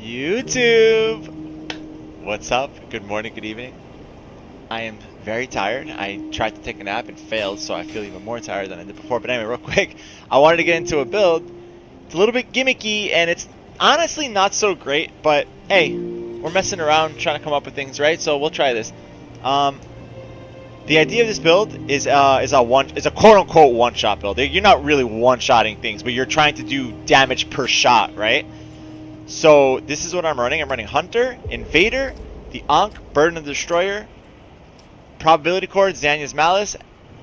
YouTube! What's up? Good morning, good evening. I am very tired. I tried to take a nap and failed, so I feel even more tired than I did before. But anyway, real quick, I wanted to get into a build. It's a little bit gimmicky, and it's honestly not so great, but hey, we're messing around, trying to come up with things, right? So we'll try this. The idea of this build is a quote-unquote one-shot build. You're not really one-shotting things, but you're trying to do damage per shot, right? So this is what I'm running. I'm running Hunter, Invader, the Ankh, Burden of the Destroyer, Probability Cord, Zanya's Malice,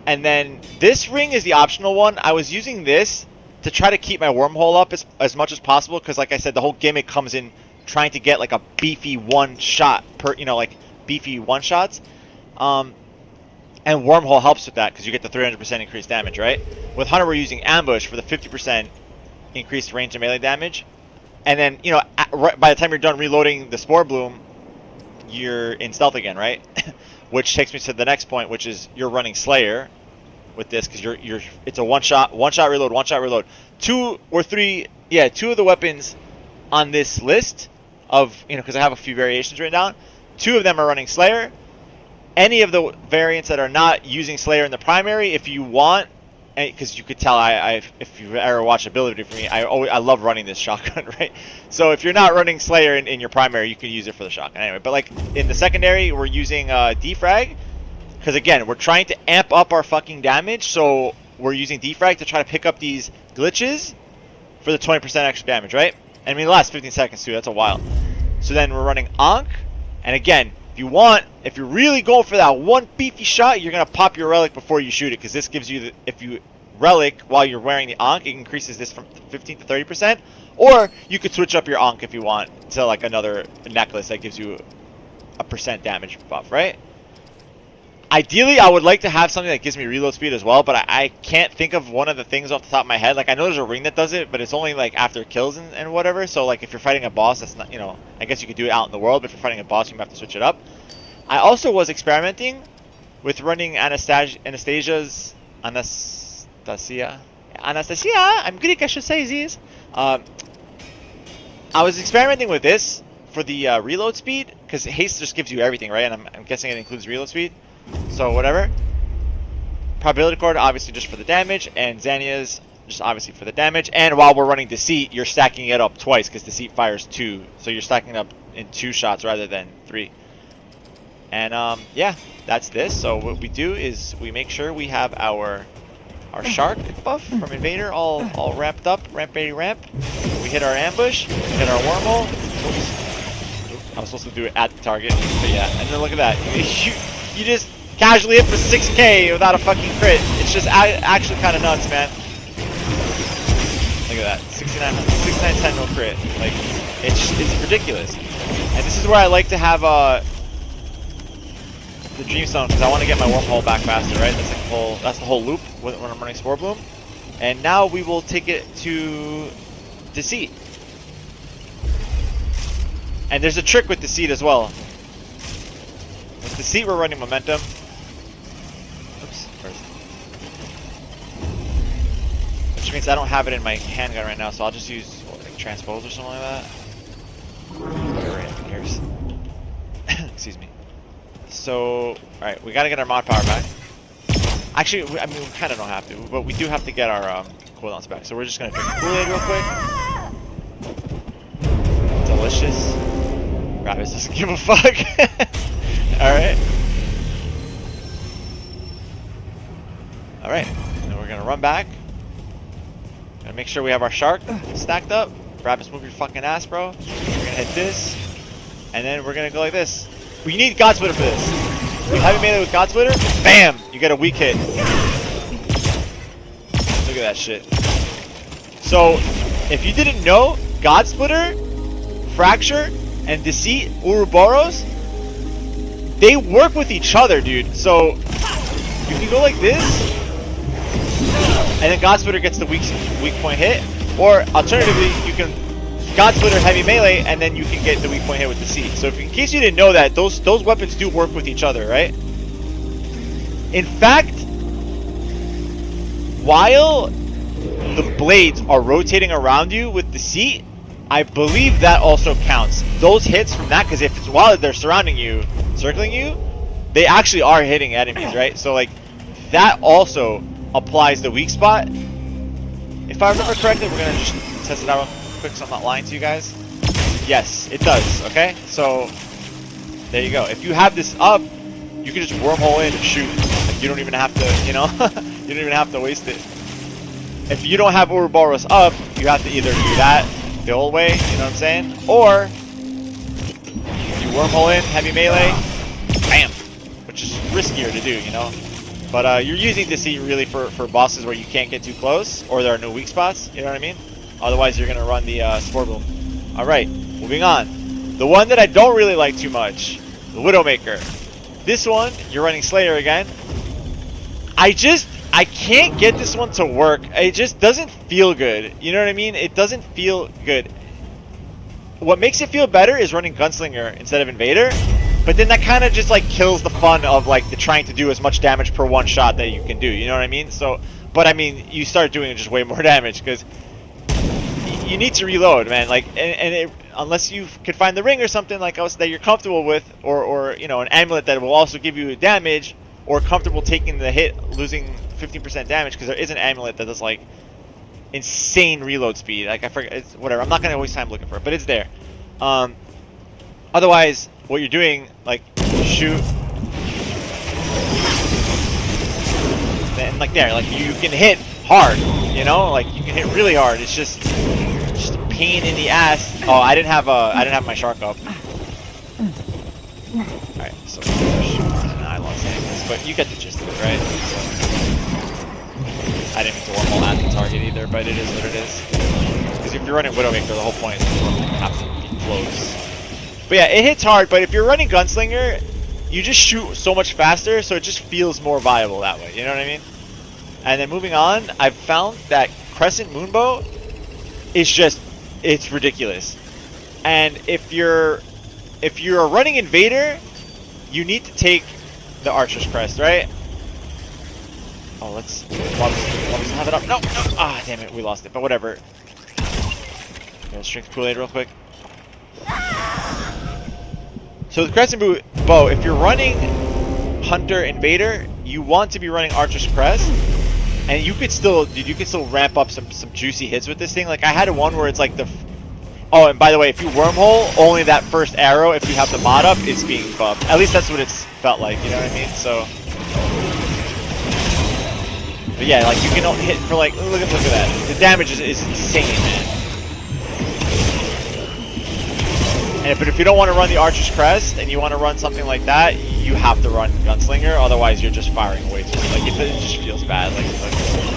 and then this ring is the optional one. I was using this to try to keep my wormhole up as much as possible, because like I said, the whole gimmick comes in trying to get like a beefy one shot per, like beefy one shots. And wormhole helps with that because you get the 300% increased damage, right? With Hunter, we're using Ambush for the 50% increased range and melee damage. And then, by the time you're done reloading the Spore Bloom, you're in stealth again, right? Which takes me to the next point, which is you're running Slayer with this because it's a one shot reload. Two of the weapons on this list of, because I have a few variations written down, two of them are running Slayer. Any of the variants that are not using Slayer in the primary, if you want, because you could tell if you ever watched ability for me, I love running this shotgun, right? So if you're not running Slayer in your primary, you can use it for the shotgun anyway. But like in the secondary, we're using defrag, because again, we're trying to amp up our fucking damage. So we're using defrag to try to pick up these glitches for the 20% extra damage, right? And I mean, the last 15 seconds too. That's a while. So then we're running Ankh, and again, if you're really going for that one beefy shot, you're gonna pop your relic before you shoot it, because this gives you if you relic while you're wearing the Ankh, it increases this from 15 to 30%. Or you could switch up your Ankh if you want to like another necklace that gives you a percent damage buff, right? Ideally, I would like to have something that gives me reload speed as well, but I can't think of one of the things off the top of my head. Like I know there's a ring that does it, but it's only like after kills and whatever. So like if you're fighting a boss, that's not, I guess you could do it out in the world, but if you're fighting a boss, you might have to switch it up. I also was experimenting with running Anastasia, I'm Greek, I should say this. I was experimenting with this for the reload speed, because haste just gives you everything, right? And I'm guessing it includes reload speed. So whatever. Probability Cord obviously just for the damage, and Zanya's just obviously for the damage. And while we're running Deceit, you're stacking it up twice, because Deceit fires 2, so you're stacking up in 2 shots rather than 3. And yeah, that's this. So what we do is we make sure we have our shark buff from Invader all wrapped up, ramp. We hit our ambush, we hit our wormhole. Oops. I was supposed to do it at the target, but yeah. And then look at that, you just casually hit for 6k without a fucking crit. It's just actually kind of nuts, man. Look at that, 6910 no crit. Like it's ridiculous. And this is where I like to have the Dreamstone, because I want to get my wormhole back faster, right? That's the whole loop when I'm running Spore Bloom. And now we will take it to Deceit. And there's a trick with Deceit as well. With Deceit, we're running Momentum. Oops, first. Which means I don't have it in my handgun right now, so I'll just use like Transpose or something like that. Whatever, who cares? Excuse me. So, alright, we gotta get our mod power back. Actually, we kind of don't have to, but we do have to get our cooldowns back. So we're just gonna drink Kool-Aid real quick. Delicious. Rabbit doesn't give a fuck. Alright. Alright, and then we're gonna run back. Gonna make sure we have our shark stacked up. Rabbit, move your fucking ass, bro. We're gonna hit this, and then we're gonna go like this. We need God Splitter for this. You heavy melee with God Splitter, bam! You get a weak hit. Look at that shit. So, if you didn't know, God Splitter, Fracture, and Deceit, Ouroboros, they work with each other, dude. So, you can go like this, and then God Splitter gets the weak point hit, or alternatively, you can God Splitter heavy melee, and then you can get the weak point hit with Deceit. So in case you didn't know that, those weapons do work with each other, right? In fact, while the blades are rotating around you with Deceit, I believe that also counts. Those hits from that, because if it's while they're surrounding you, circling you, they actually are hitting enemies, right? So like that also applies the weak spot. If I remember correctly, we're gonna just test it out real quick so I'm not lying to you guys. Yes, it does, okay? So there you go. If you have this up, you can just wormhole in and shoot. Like, you don't even have to, you know, you don't even have to waste it. If you don't have Ouroboros up, you have to either do that the old way, you know what I'm saying? Or you wormhole in, heavy melee, bam! Which is riskier to do, you know? But you're using Deceit really for bosses where you can't get too close, or there are no weak spots, you know what I mean? Otherwise you're gonna run the Spore Boom. Alright, moving on. The one that I don't really like too much, the Widowmaker. This one, you're running Slayer again. I can't get this one to work. It just doesn't feel good. You know what I mean? It doesn't feel good. What makes it feel better is running Gunslinger instead of Invader. But then that kind of just like kills the fun of like the trying to do as much damage per one shot that you can do. You know what I mean? So, but I mean, you start doing just way more damage because you need to reload, man. Like, unless you could find the ring or something like else that you're comfortable with, or you know, an amulet that will also give you damage, or comfortable taking the hit, losing 15% damage, because there is an amulet that does like insane reload speed. Like I forget, it's whatever. I'm not gonna waste time looking for it, but it's there. Otherwise, what you're doing, like shoot, and like there, like you can hit hard. You know, like you can hit really hard. It's just a pain in the ass. Oh, I didn't have my shark up. All right, so I lost angles, but you get the gist of it, right? So, I didn't mean to wormhole at the target either, but it is what it is. Because if you're running Widowmaker, the whole point is you have to be close. But yeah, it hits hard, but if you're running Gunslinger, you just shoot so much faster, so it just feels more viable that way, you know what I mean? And then moving on, I've found that Crescent Moonbow is just, it's ridiculous. And if you're running Invader, you need to take the Archer's Crest, right? Oh, let's have it up. No, no. Ah, damn it, we lost it. But whatever. Let's drink the Kool-Aid real quick. So the Crescent Bow, if you're running Hunter Invader, you want to be running Archer's Crest, and you could still, dude, you could still ramp up some juicy hits with this thing. Like I had one where it's like the. Oh, and by the way, if you wormhole, only that first arrow, if you have the mod up, is being buffed. At least that's what it's felt like, you know what I mean? So. But yeah, like you can hit for like, look at that. The damage is insane, man. And but if you don't want to run the Archer's Crest and you want to run something like that, you have to run Gunslinger. Otherwise, you're just firing away. Like it just feels bad. Like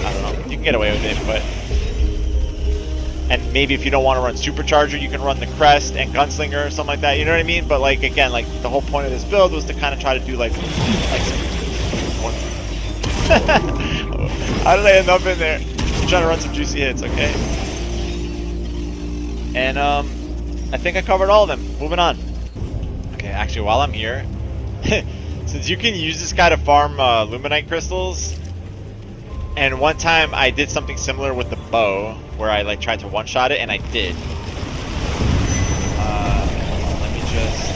I don't know. You can get away with it, but. And maybe if you don't want to run Supercharger, you can run the Crest and Gunslinger or something like that. You know what I mean? But like again, like the whole point of this build was to kind of try to do like one. How did I end up in there? I'm trying to run some juicy hits, okay? And I think I covered all of them. Moving on. Okay, actually, while I'm here, since you can use this guy to farm Luminite crystals, and one time I did something similar with the bow, where I like tried to one-shot it, and I did. Let me just.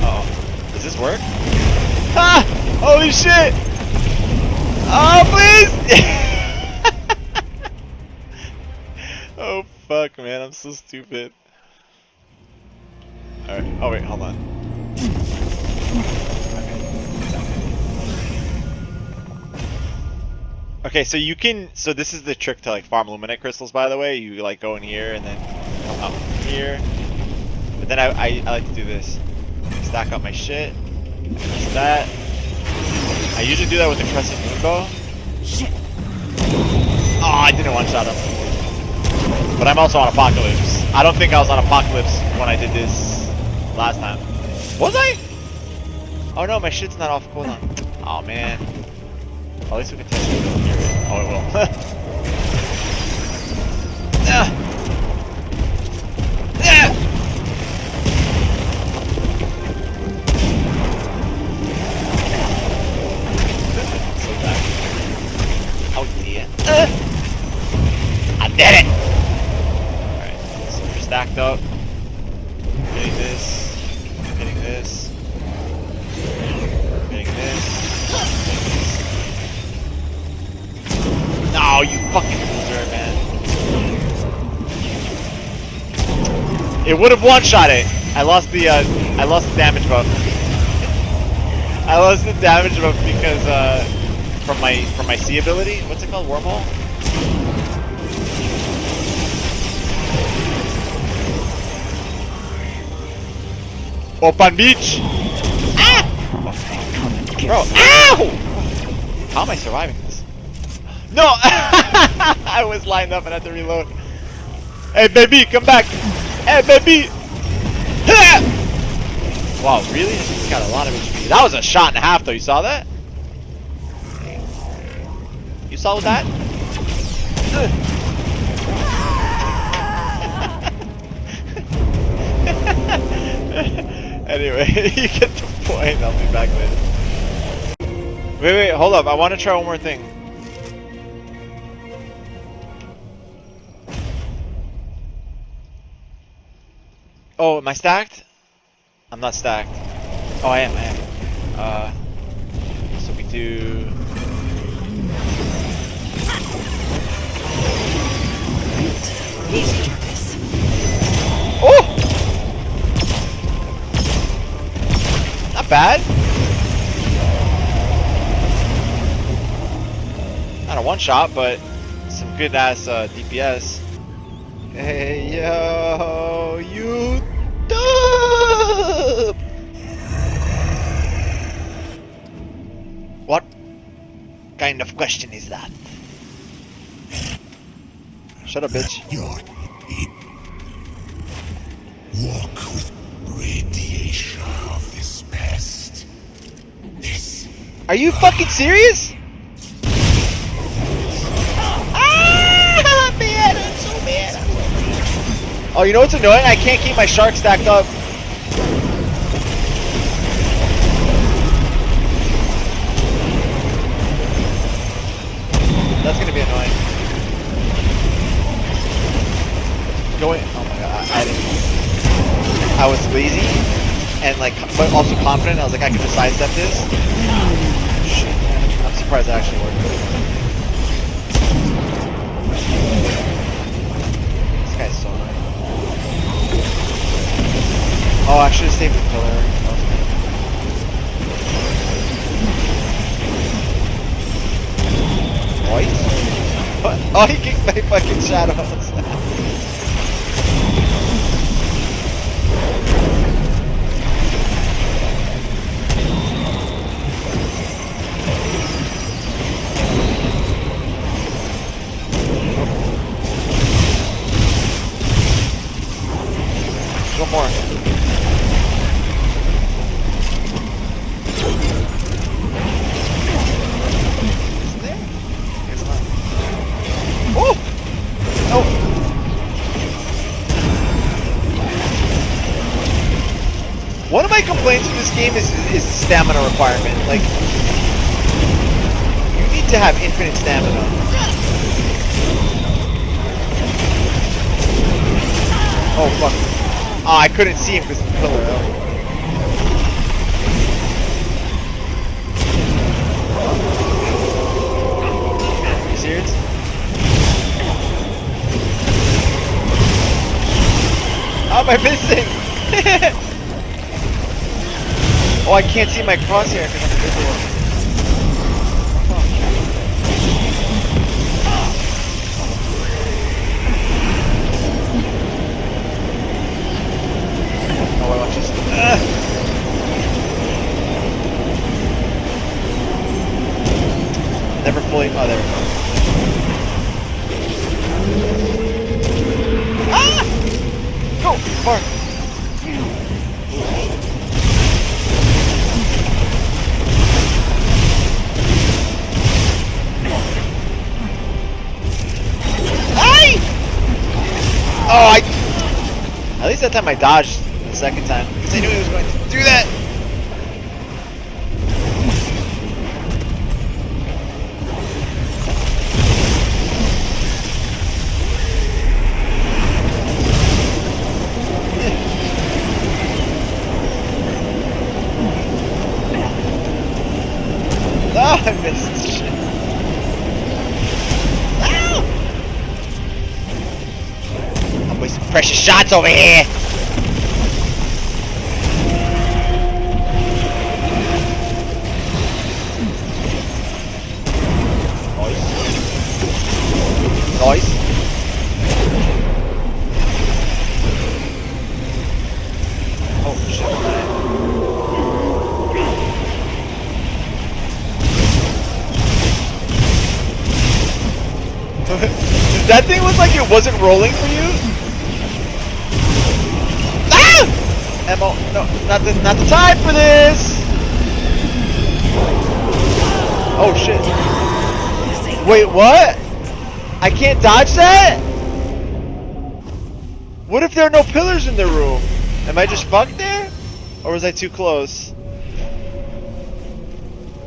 Uh-oh. Does this work? Ah! Holy shit! Oh, please! Oh, fuck, man. I'm so stupid. Alright. Oh, wait. Hold on. Okay, so you can, so this is the trick to like farm Luminite crystals, by the way. You like go in here and then come up here. But then I like to do this. Stack up my shit. Press that. I usually do that with the Crescent Moonbow. Shit. Oh, I didn't one-shot him. But I'm also on Apocalypse. I don't think I was on Apocalypse when I did this last time. Was I? Oh no, my shit's not off cooldown. Oh man. At least we can test it here. Oh, it will. fucking loser, man. It would have one-shot it. I lost the damage buff. I lost the damage buff because from my C ability. What's it called? Wormhole? Open beach! Ah! Bro, ow! How am I surviving this? No! I was lined up and had to reload. Hey baby, come back! Hey baby! Wow, really? He's got a lot of HP. That was a shot and a half though, you saw that? You saw that? Anyway, you get the point. I'll be back later. Wait, hold up. I want to try one more thing. Oh, am I stacked? I'm not stacked. Oh, I am. So we do... Easy do this. Oh! Not bad. Not a one shot, but some good ass DPS. Hey yo, you dub! What kind of question is that? Shut up, bitch. Walk with radiation of this pest. This. Are you fucking serious? Ah, man, I'm so mad. Oh, you know what's annoying? I can't keep my shark stacked up. That's gonna be annoying. Going. Oh my god, I was lazy and like, but also confident. I was like, I can just sidestep this. Shit, I'm surprised that actually worked. This guy's so annoying. Oh, I should have saved the pillar. That was kind of... What? Oh, he kicked my fucking shadows. One more. Isn't there? It's not. Oh! Oh! One of my complaints with this game is the stamina requirement. Like, you need to have infinite stamina. Oh, fuck. Oh, I couldn't see him because of the pillar. Are you serious? How am I missing? Oh, I can't see my crosshair because I'm invisible. Oh, I watch this. Never fully. Oh, there we go. Ah! Go! Far! Ay! Oh, at least that time I dodged the second time because I knew he was going to do that. Oh, I missed. Shit. Ow! precious shots over here. Nice. Oh shit. Did that thing look like it wasn't rolling for you? Ah! Ammo, no, not the time for this. Oh shit. Wait, what? I can't dodge that? What if there are no pillars in the room? Am I just fucked there? Or was I too close?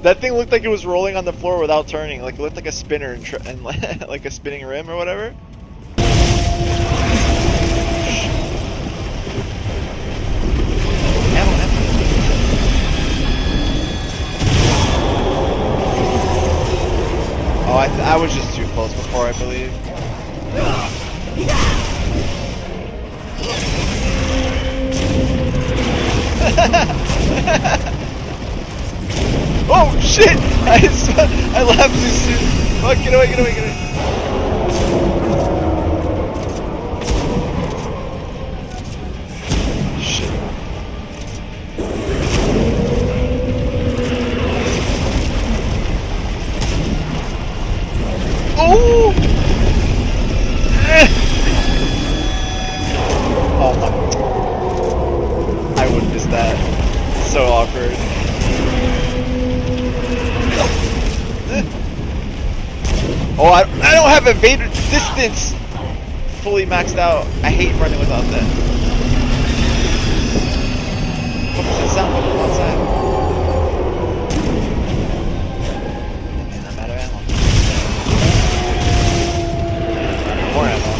That thing looked like it was rolling on the floor without turning. Like it looked like a spinner and like a spinning rim or whatever. Ammo, ammo. Oh, I was just too close before, I believe. Oh shit! I laughed too soon. Fuck, get away, get away, get away. Shit. Oh! Oh my. I would miss that. So awkward. Oh, I don't have evader distance fully maxed out. I hate running without that. What was the sound bubble outside? And I'm out of ammo. More ammo.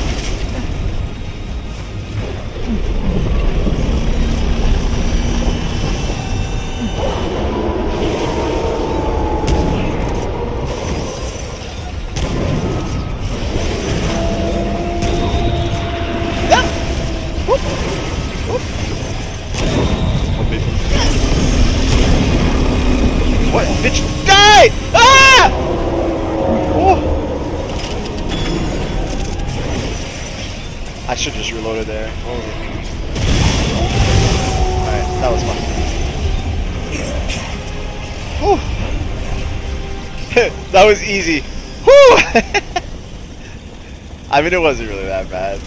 What? Bitch! Die! Ah! Oh. I should just reloaded there. Oh. Alright, that was fun. Whew. That was easy. Whew! I mean, it wasn't really that bad.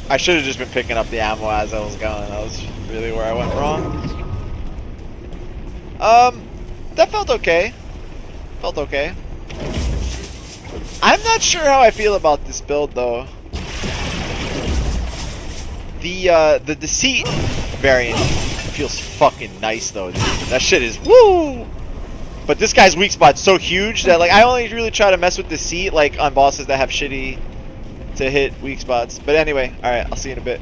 I should have just been picking up the ammo as I was going. That was really where I went wrong. That felt okay. Felt okay. I'm not sure how I feel about this build though. The deceit variant feels fucking nice though, dude. That shit is woo! But this guy's weak spot's so huge that like I only really try to mess with deceit like on bosses that have shitty to hit weak spots. But anyway, alright, I'll see you in a bit.